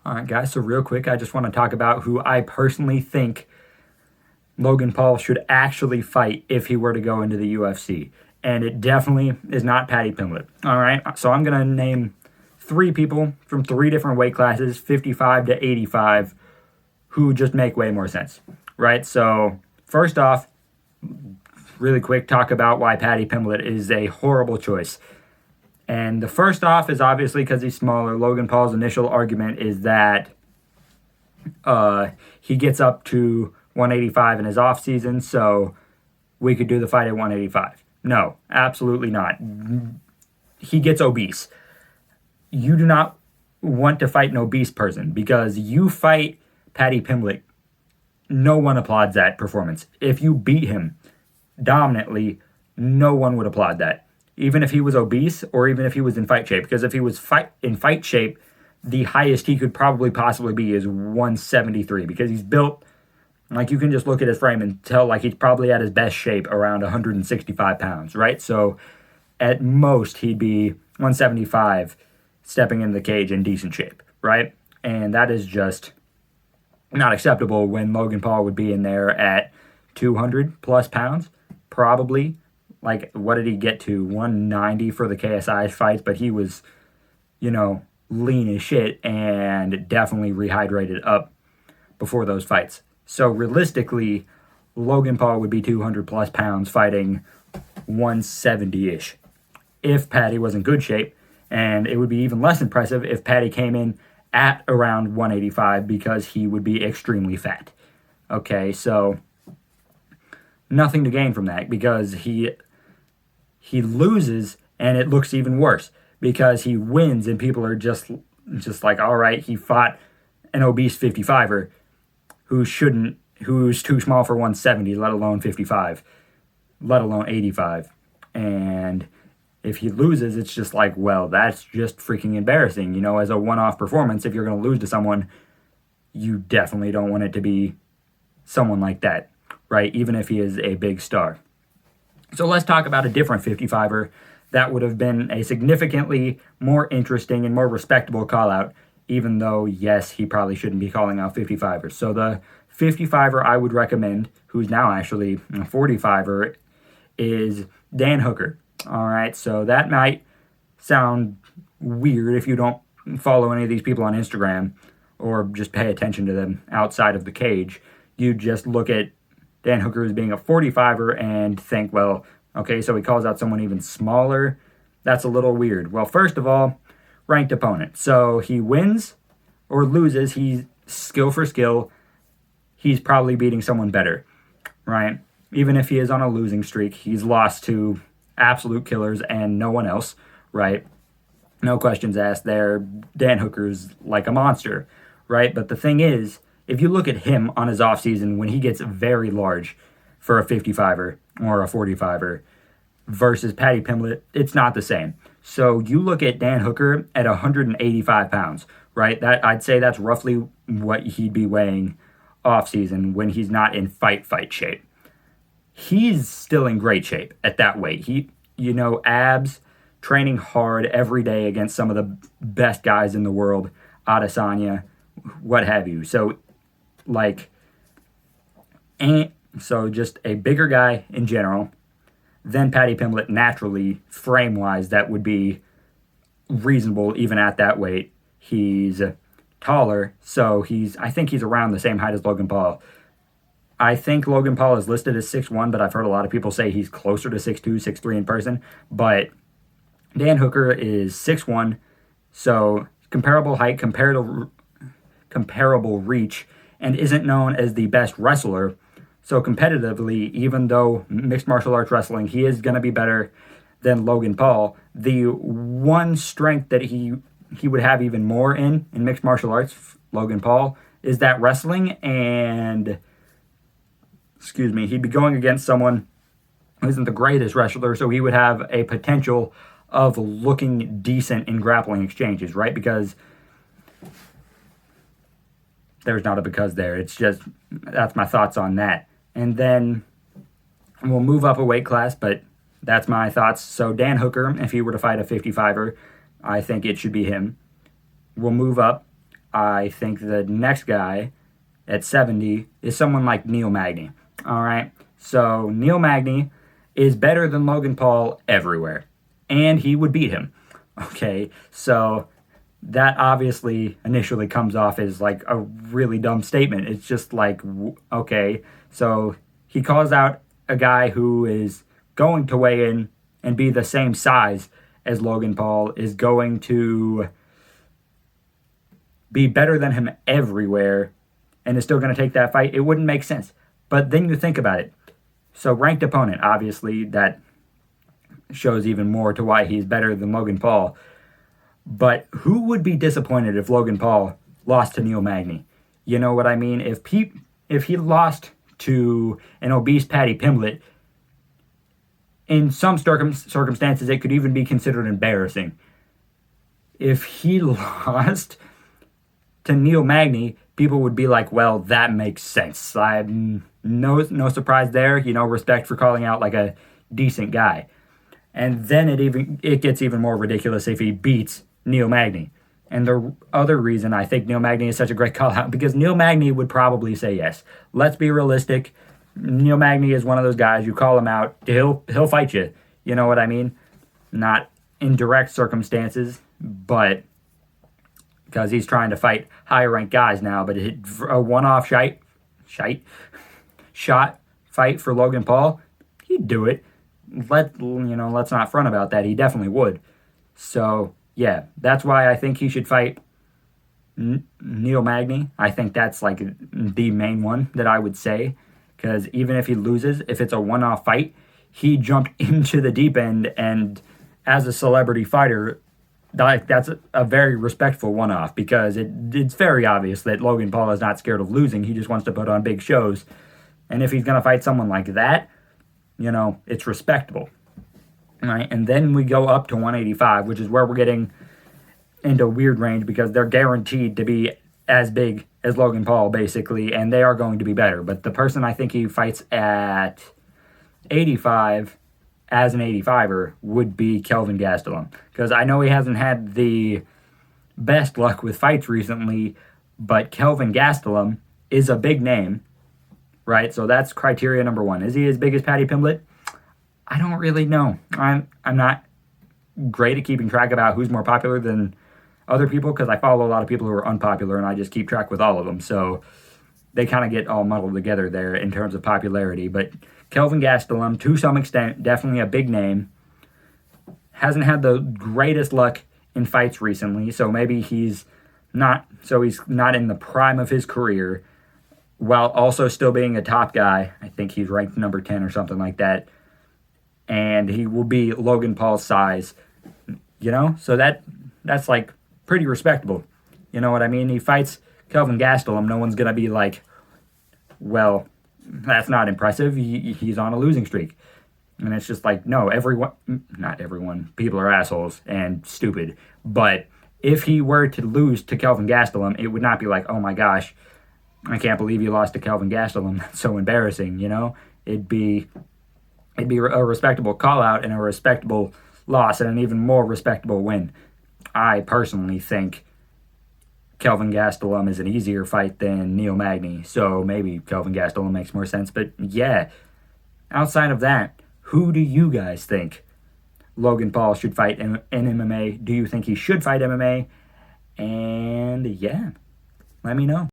All right, guys, so real quick, I just want to talk about who I personally think Logan Paul should actually fight if he were to go into the UFC. And it definitely is not Paddy Pimblett. All right, so I'm going to name three people from three different weight classes, 55 to 85, who just make way more sense, right? So first off, really quick, talk about why Paddy Pimblett is a horrible choice. And the first off is obviously because he's smaller. Logan Paul's initial argument is that he gets up to 185 in his off season, so we could do the fight at 185. No, absolutely not. He gets obese. You do not want to fight an obese person because you fight Paddy Pimblett. No one applauds that performance. If you beat him dominantly, no one would applaud that. Even if he was obese or even if he was in fight shape. Because if he was in fight shape, the highest he could probably possibly be is 173. Because he's built, like you can just look at his frame and tell like he's probably at his best shape around 165 pounds, right? So at most he'd be 175 stepping into the cage in decent shape, right? And that is just not acceptable when Logan Paul would be in there at 200 plus pounds, probably. Like, what did he get to? 190 for the KSI fights, but he was, lean as shit and definitely rehydrated up before those fights. So realistically, Logan Paul would be 200 plus pounds fighting 170-ish if Paddy was in good shape. And it would be even less impressive if Paddy came in at around 185 because he would be extremely fat. Okay, so nothing to gain from that because he loses and it looks even worse because he wins and people are just like, all right, he fought an obese 55er who's too small for 170, let alone 55, let alone 85. And if he loses, it's just like, well, that's just freaking embarrassing. As a one-off performance, if you're going to lose to someone, you definitely don't want it to be someone like that, right? Even if he is a big star. So let's talk about a different 55er that would have been a significantly more interesting and more respectable call-out, even though, yes, he probably shouldn't be calling out 55ers. So the 55er I would recommend, who's now actually a 45er, is Dan Hooker. All right, so that might sound weird if you don't follow any of these people on Instagram or just pay attention to them outside of the cage. You just look at Dan Hooker as being a 45er and think, well, okay, so he calls out someone even smaller. That's a little weird. Well, first of all, ranked opponent. So he wins or loses, he's skill for skill, he's probably beating someone better, right? Even if he is on a losing streak, he's lost to absolute killers and no one else, right? No questions asked there. Dan Hooker's like a monster, right? But the thing is, if you look at him on his offseason when he gets very large for a 55er or a 45er versus Paddy Pimblett, it's not the same. So you look at Dan Hooker at 185 pounds, right? That I'd say that's roughly what he'd be weighing offseason when he's not in fight shape. He's still in great shape at that weight. He, abs, training hard every day against some of the best guys in the world, Adesanya, what have you. So just a bigger guy in general. Then Paddy Pimblett, naturally, frame-wise, that would be reasonable even at that weight. He's taller, so I think he's around the same height as Logan Paul. I think Logan Paul is listed as 6'1", but I've heard a lot of people say he's closer to 6'2", 6'3" in person. But Dan Hooker is 6'1", so comparable height, comparable reach, and isn't known as the best wrestler. So competitively, even though mixed martial arts wrestling, he is going to be better than Logan Paul. The one strength that he would have even more in mixed martial arts, Logan Paul, is that wrestling. And, he'd be going against someone who isn't the greatest wrestler, so he would have a potential of looking decent in grappling exchanges, right? Because there's not a because there. It's just, that's my thoughts on that. And then we'll move up a weight class, but that's my thoughts. So Dan Hooker, if he were to fight a 55er, I think it should be him. We'll move up. I think the next guy at 70 is someone like Neil Magny. All right. So Neil Magny is better than Logan Paul everywhere, and he would beat him. Okay. So that obviously initially comes off as like a really dumb statement. It's just like, okay, so he calls out a guy who is going to weigh in and be the same size as Logan Paul, is going to be better than him everywhere, and is still going to take that fight. It wouldn't make sense. But then you think about it. So ranked opponent, obviously, that shows even more to why he's better than Logan Paul. But who would be disappointed if Logan Paul lost to Neil Magny? You know what I mean? If he lost to an obese Paddy Pimblett, in some circumstances, it could even be considered embarrassing. If he lost to Neil Magny, people would be like, well, that makes sense. I'm no surprise there. Respect for calling out like a decent guy. And then it gets even more ridiculous if he beats Neil Magny. And the other reason I think Neil Magny is such a great call out, because Neil Magny would probably say yes. Let's be realistic. Neil Magny is one of those guys, you call him out, he'll fight you. You know what I mean? Not in direct circumstances, but because he's trying to fight higher ranked guys now. But a one-off shot fight for Logan Paul, he'd do it. Let's not front about that. He definitely would. So yeah, that's why I think he should fight Neil Magny. I think that's like the main one that I would say, because even if he loses, if it's a one-off fight, he jumped into the deep end, and as a celebrity fighter, that's a very respectful one-off, because it's very obvious that Logan Paul is not scared of losing. He just wants to put on big shows. And if he's going to fight someone like that, it's respectable. Right? And then we go up to 185, which is where we're getting into a weird range, because they're guaranteed to be as big as Logan Paul, basically, and they are going to be better. But the person I think he fights at 85 as an 85er would be Kelvin Gastelum, because I know he hasn't had the best luck with fights recently, but Kelvin Gastelum is a big name, right? So that's criteria number one. Is he as big as Paddy Pimblett? I don't really know. I'm not great at keeping track about who's more popular than other people, because I follow a lot of people who are unpopular, and I just keep track with all of them. So they kind of get all muddled together there in terms of popularity. But Kelvin Gastelum, to some extent, definitely a big name. Hasn't had the greatest luck in fights recently, so maybe he's not in the prime of his career, while also still being a top guy. I think he's ranked number 10 or something like that. And he will be Logan Paul's size, So that's like pretty respectable. You know what I mean? He fights Kelvin Gastelum. No one's going to be like, well, that's not impressive. He's on a losing streak. And it's just like, no, not everyone. People are assholes and stupid. But if he were to lose to Kelvin Gastelum, it would not be like, oh my gosh, I can't believe you lost to Kelvin Gastelum. That's so embarrassing, It'd be a respectable call-out and a respectable loss and an even more respectable win. I personally think Kelvin Gastelum is an easier fight than Neil Magny, so maybe Kelvin Gastelum makes more sense. But yeah, outside of that, who do you guys think Logan Paul should fight in MMA? Do you think he should fight MMA? And yeah, let me know.